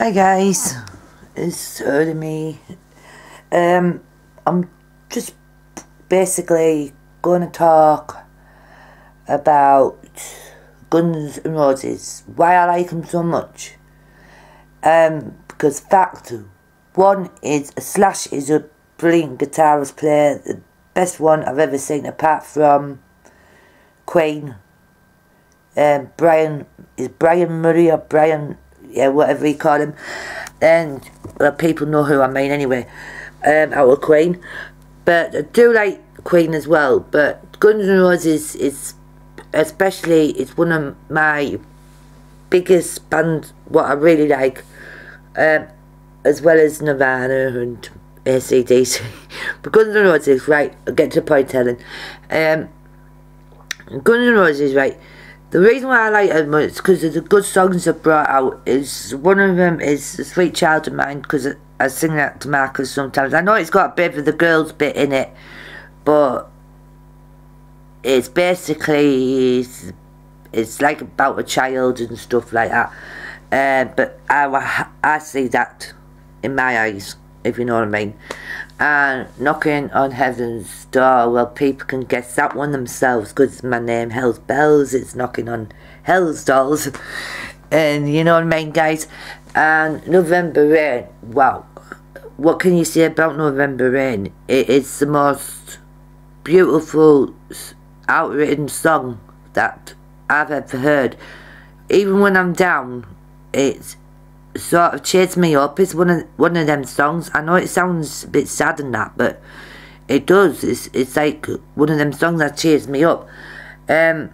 Hi guys, it's me. I'm just basically going to talk about Guns N' Roses, why I like them so much. Because fact one is Slash is a brilliant guitarist player, the best one I've ever seen apart from Queen. Brian Murray or Brian, yeah, whatever you call him, and well, people know who I mean anyway, out of Queen. But I do like Queen as well, but Guns N' Roses is especially, it's one of my biggest bands, what I really like, as well as Nirvana and AC/DC. But Guns N' Roses, right, I'll get to the point telling. Guns N' Roses, right, the reason why I like them is because of the good songs they've brought out. Is one of them is "The Sweet Child of Mine," because I sing that to Marcus sometimes. I know it's got a bit of the girls bit in it, but it's basically it's like about a child and stuff like that. But I see that in my eyes, if you know what I mean. And Knocking on Heaven's Door, well, people can guess that one themselves because my name Hell's Bells, it's knocking on Hell's doors. And you know what I mean, guys. And November Rain, wow, what can you say about November Rain? It's the most beautiful outwritten song that I've ever heard. Even when I'm down, it's sort of cheers me up. It's one of them songs. I know it sounds a bit sad and that, but it does. It's like one of them songs that cheers me up. And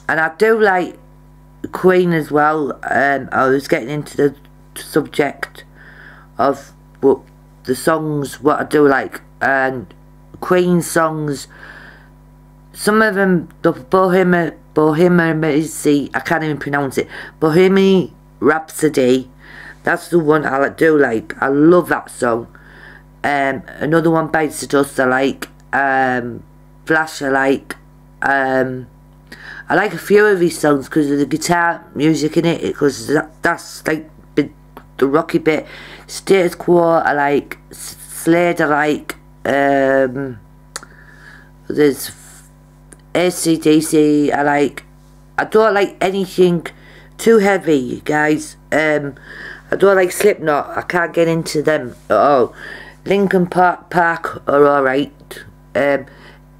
I do like Queen as well. I was getting into the subject of what the songs, what I do like, and Queen songs. Some of them, the Bohemian Rhapsody, I can't even pronounce it. Bohemian Rhapsody, that's the one I do like. I love that song. Another one, Bites the Dust, I like. Flash, I like. I like a few of these songs because of the guitar music in it, because that's like the rocky bit. Status Quo, I like. Slade, I like. There's AC/DC, I like. I don't like anything too heavy, guys. I don't like Slipknot, I can't get into them at all. Linkin Park are alright.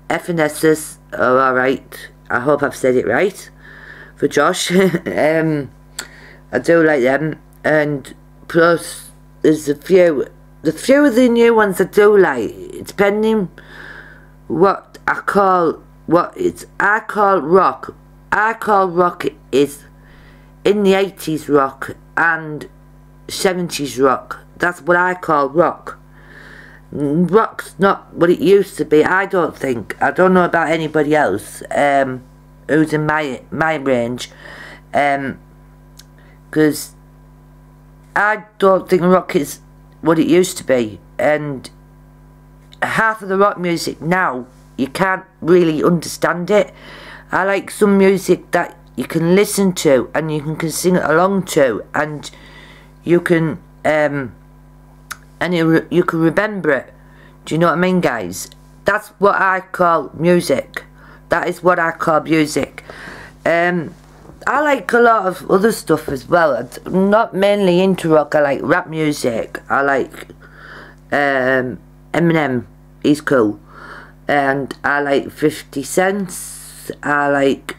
Evanescence are alright. I hope I've said it right for Josh. I do like them, and plus there's a few of the new ones I do like, depending what I call rock. I call rock is in the 80s rock and 70s rock. That's what I call rock. Rock's not what it used to be, I don't think. I don't know about anybody else who's in my range, because I don't think rock is what it used to be, and half of the rock music now, you can't really understand it. I like some music that you can listen to and you can sing it along to, and you can you can remember it. Do you know what I mean, guys? That's what I call music. That is what I call music. I like a lot of other stuff as well. I'm not mainly into rock. I like rap music. I like Eminem, he's cool. And I like 50 Cent. I like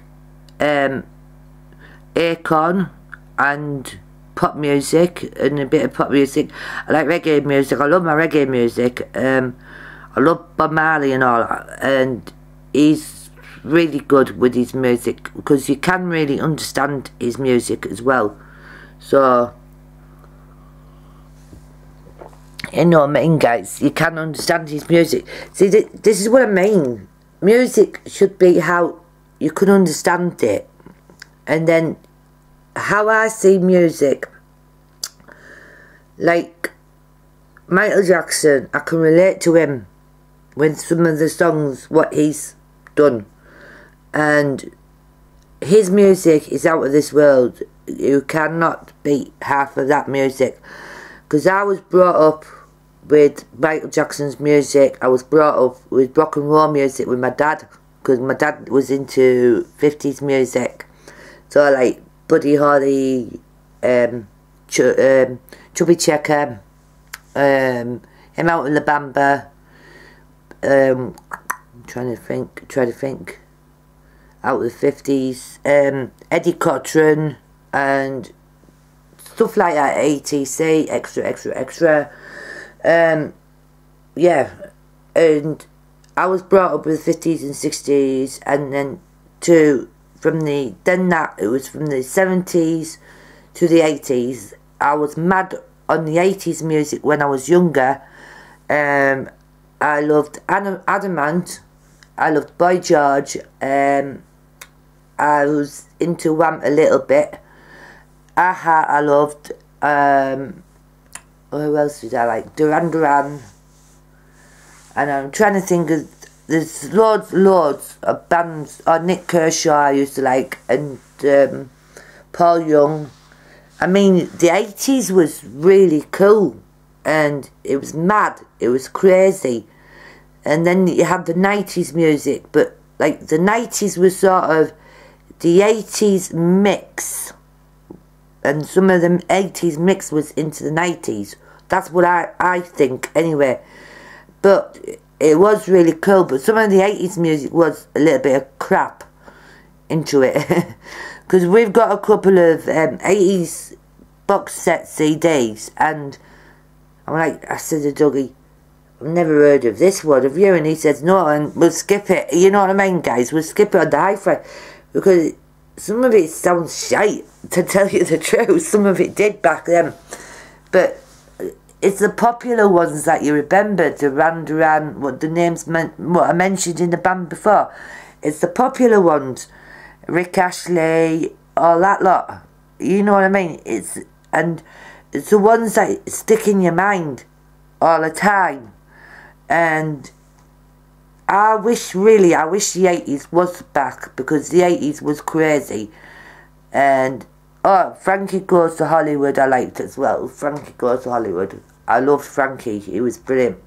Akon and pop music, and a bit of pop music. I like reggae music. I love my reggae music. I love Bob Marley and all that, and he's really good with his music because you can really understand his music as well. So you know what I mean, guys, you can understand his music. See, this is what I mean. Music should be how you can understand it. And then how I see music, like Michael Jackson, I can relate to him with some of the songs what he's done, and his music is out of this world. you cannot beat half of that music. Because I was brought up with Michael Jackson's music. I was brought up with rock and roll music with my dad, because my dad was into 50s music. So like Buddy Holly, Chubby Checker, Him Out in La Bamba, trying to think out of the 50s, Eddie Cochran and stuff like that, ATC, extra. Yeah, and I was brought up with 50s and 60s, and then from the 70s to the 80s. I was mad on the 80s music when I was younger. I loved Adamant, I loved Boy George, I was into Wham a little bit. Aha, I loved, who else did I like? Duran Duran. And I'm trying to think of, there's loads of bands. Nick Kershaw I used to like, and Paul Young. I mean, the 80s was really cool, and it was mad, it was crazy. And then you had the 90s music, but like the 90s was sort of the 80s mix, and some of the 80s mix was into the 90s. That's what I think anyway. But it was really cool, but some of the 80s music was a little bit of crap into it. Because we've got a couple of 80s box set CDs, and I'm like, I said to Dougie, I've never heard of this one, have you? And he says, no, and we'll skip it. You know what I mean, guys? We'll skip it on the hi-fi, because some of it sounds shite, to tell you the truth. Some of it did back then. But it's the popular ones that you remember, Duran Duran, what the names meant, what I mentioned in the band before. It's the popular ones, Rick Astley, all that lot. You know what I mean? It's the ones that stick in your mind all the time. And I wish the 80s was back, because the 80s was crazy. And Frankie Goes to Hollywood I liked as well. Frankie Goes to Hollywood, I loved Frankie, he was brilliant.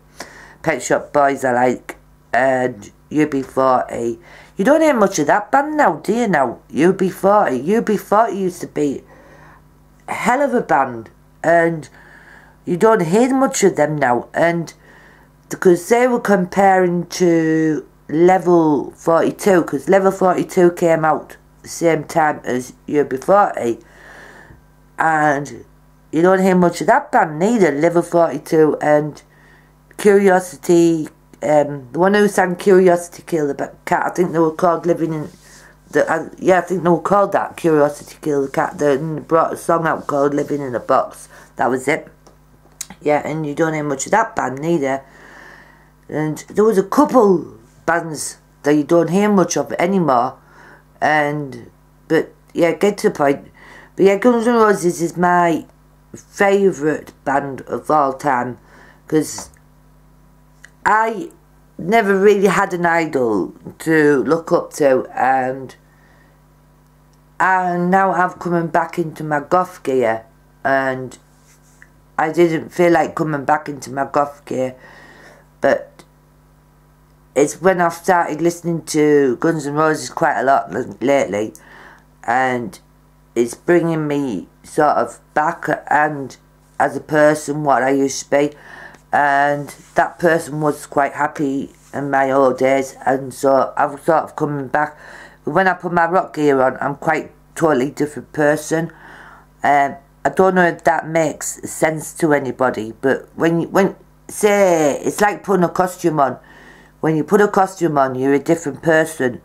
Pet Shop Boys I like, and UB40. You don't hear much of that band now, do you now? UB40 used to be a hell of a band, and you don't hear much of them now. And because they were comparing to Level 42, because Level 42 came out the same time as UB40, and you don't hear much of that band neither, Level 42 and Curiosity. The one who sang Curiosity Kill the Cat, I think they were called Living in the, yeah, I think they were called that, Curiosity Kill the Cat. They brought a song out called Living in a Box. That was it. Yeah, and you don't hear much of that band neither. And there was a couple bands that you don't hear much of anymore. But yeah, get to the point. But yeah, Guns N' Roses is my favourite band of all time, because I never really had an idol to look up to, and now I'm coming back into my goth gear, and I didn't feel like coming back into my goth gear, but it's when I've started listening to Guns N' Roses quite a lot lately, and it's bringing me sort of back and as a person what I used to be. And that person was quite happy in my old days, and so I'm sort of coming back. But when I put my rock gear on, I'm quite totally different person. I don't know if that makes sense to anybody, but when say, it's like putting a costume on. When you put a costume on, you're a different person.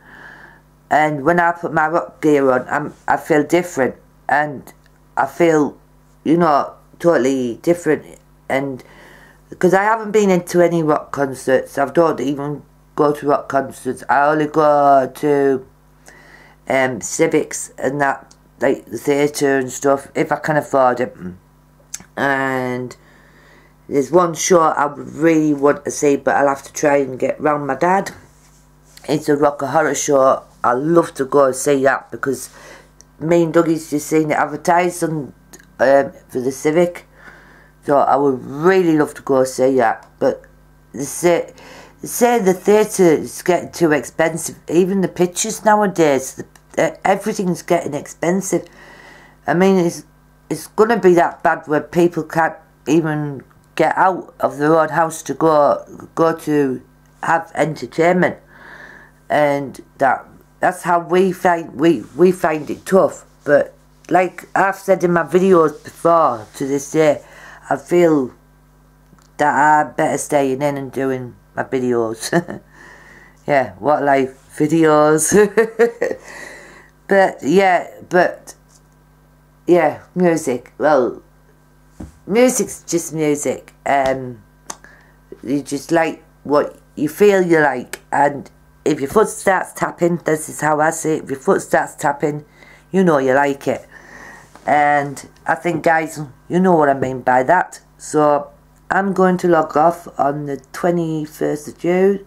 And when I put my rock gear on, I feel different, and I feel, you know, totally different. And because I haven't been into any rock concerts, I don't even go to rock concerts. I only go to civics and that, like the theatre and stuff, if I can afford it. And there's one show I would really want to see, but I'll have to try and get round my dad. It's a Rock and Horror Show. I love to go and see that, because me and Dougie's just seen it advertised on, for the Civic. So I would really love to go see that. But they say the theatre is getting too expensive. Even the pictures nowadays, everything's getting expensive. I mean, it's going to be that bad where people can't even get out of their own house to go to have entertainment, and that's how we find it tough. But like I've said in my videos before, to this day, I feel that I'm better staying in and doing my videos. Yeah, what life videos. But yeah, music. Well, music's just music. You just like what you feel you like, and if your foot starts tapping, this is how I see it, if your foot starts tapping, you know you like it. And I think, guys, you know what I mean by that. So I'm going to log off on the 21st of June,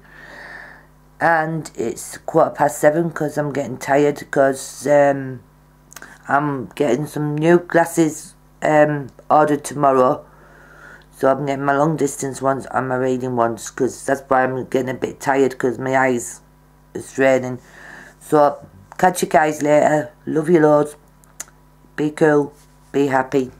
and it's 7:15 because I'm getting tired, because I'm getting some new glasses ordered tomorrow. So I'm getting my long distance ones and my reading ones, because that's why I'm getting a bit tired, because my eyes are straining. So catch you guys later. Love you loads. Be cool. Be happy.